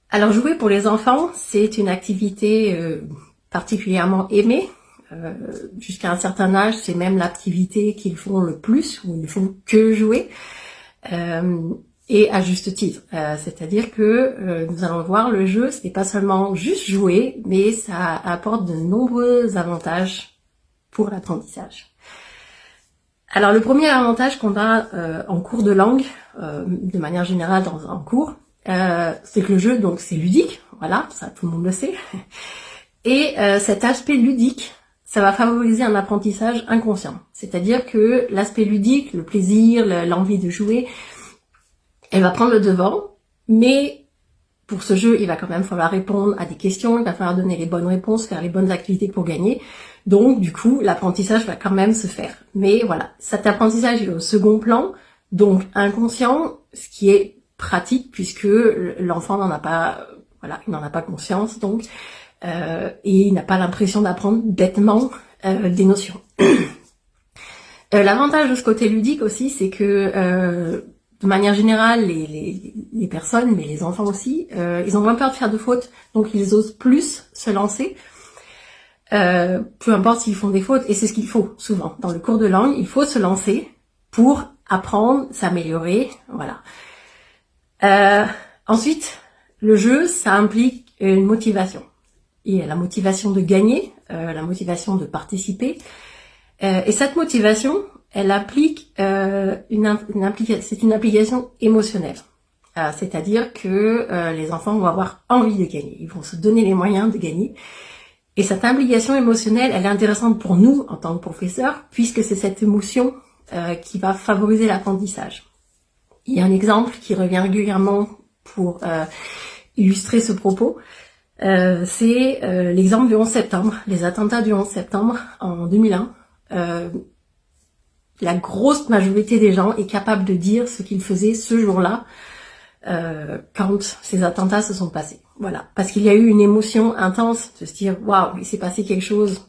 Alors jouer pour les enfants, c'est une activité particulièrement aimée. Jusqu'à un certain âge, c'est même l'activité qu'ils font le plus, où ils ne font que jouer, et à juste titre. C'est-à-dire que nous allons voir, le jeu, ce n'est pas seulement juste jouer, mais ça apporte de nombreux avantages pour l'apprentissage. Alors le premier avantage qu'on a en cours de langue, de manière générale dans un cours, c'est que le jeu, donc c'est ludique, voilà, ça tout le monde le sait. Et cet aspect ludique, ça va favoriser un apprentissage inconscient. C'est-à-dire que l'aspect ludique, le plaisir, l'envie de jouer, elle va prendre le devant, mais pour ce jeu, il va quand même falloir répondre à des questions, il va falloir donner les bonnes réponses, faire les bonnes activités pour gagner. Donc, du coup, l'apprentissage va quand même se faire. Mais voilà, cet apprentissage est au second plan, donc inconscient, ce qui est pratique puisque l'enfant n'en a pas, voilà, il n'en a pas conscience, donc, et il n'a pas l'impression d'apprendre bêtement des notions. L'avantage de ce côté ludique aussi, c'est que de manière générale, les personnes, mais les enfants aussi, ils ont moins peur de faire de fautes, donc ils osent plus se lancer, peu importe s'ils font des fautes, et c'est ce qu'il faut souvent. Dans le cours de langue, il faut se lancer pour apprendre, s'améliorer, voilà. Ensuite, le jeu, ça implique une motivation. Il y a la motivation de gagner, la motivation de participer, et cette motivation, elle applique c'est une application émotionnelle. C'est-à-dire que les enfants vont avoir envie de gagner, ils vont se donner les moyens de gagner. Et cette implication émotionnelle, elle est intéressante pour nous en tant que professeurs, puisque c'est cette émotion qui va favoriser l'apprentissage. Il y a un exemple qui revient régulièrement pour illustrer ce propos. C'est l'exemple du 11 septembre, les attentats du 11 septembre en 2001. La grosse majorité des gens est capable de dire ce qu'ils faisaient ce jour-là quand ces attentats se sont passés. Voilà, parce qu'il y a eu une émotion intense de se dire waouh, il s'est passé quelque chose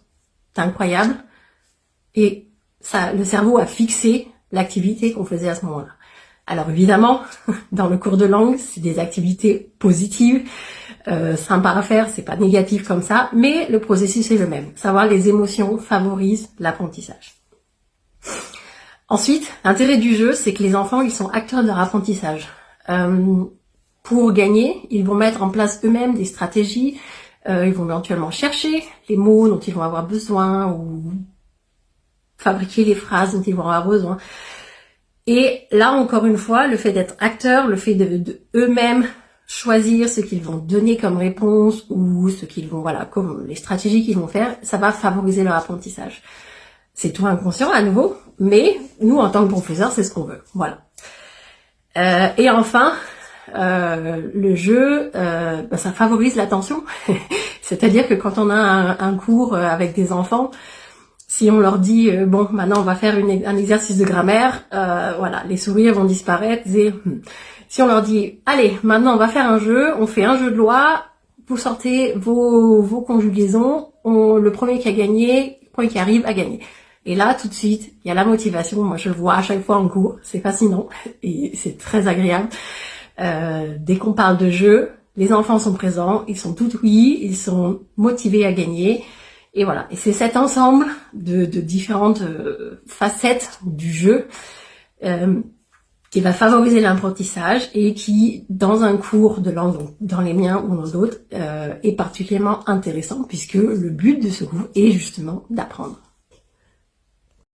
d'incroyable, et ça, le cerveau a fixé l'activité qu'on faisait à ce moment-là. Alors évidemment, dans le cours de langue, c'est des activités positives, sympas à faire, c'est pas négatif comme ça, mais le processus est le même. Savoir les émotions favorise l'apprentissage. Ensuite, l'intérêt du jeu, c'est que les enfants, ils sont acteurs de leur apprentissage. Pour gagner, ils vont mettre en place eux-mêmes des stratégies, ils vont éventuellement chercher les mots dont ils vont avoir besoin, ou fabriquer les phrases dont ils vont avoir besoin. Et là, encore une fois, le fait d'être acteur, le fait de eux-mêmes choisir ce qu'ils vont donner comme réponse, ou ce qu'ils vont, voilà, comme les stratégies qu'ils vont faire, ça va favoriser leur apprentissage. C'est tout inconscient à nouveau, mais nous, en tant que professeurs, c'est ce qu'on veut. Voilà. Et enfin, le jeu, ça favorise l'attention. C'est-à-dire que quand on a un cours avec des enfants, si on leur dit bon, maintenant on va faire un exercice de grammaire, voilà, les sourires vont disparaître. Si on leur dit allez, maintenant on va faire un jeu, on fait un jeu de loi, vous sortez vos conjugaisons, le premier qui a gagné, le premier qui arrive a gagné. Et là, tout de suite, il y a la motivation. Moi, je le vois à chaque fois en cours. C'est fascinant et c'est très agréable. Dès qu'on parle de jeu, les enfants sont présents, ils sont tout oui, ils sont motivés à gagner. Et voilà. Et c'est cet ensemble de différentes facettes du jeu qui va favoriser l'apprentissage et qui, dans un cours de langue, donc dans les miens ou dans d'autres, est particulièrement intéressant puisque le but de ce cours est justement d'apprendre.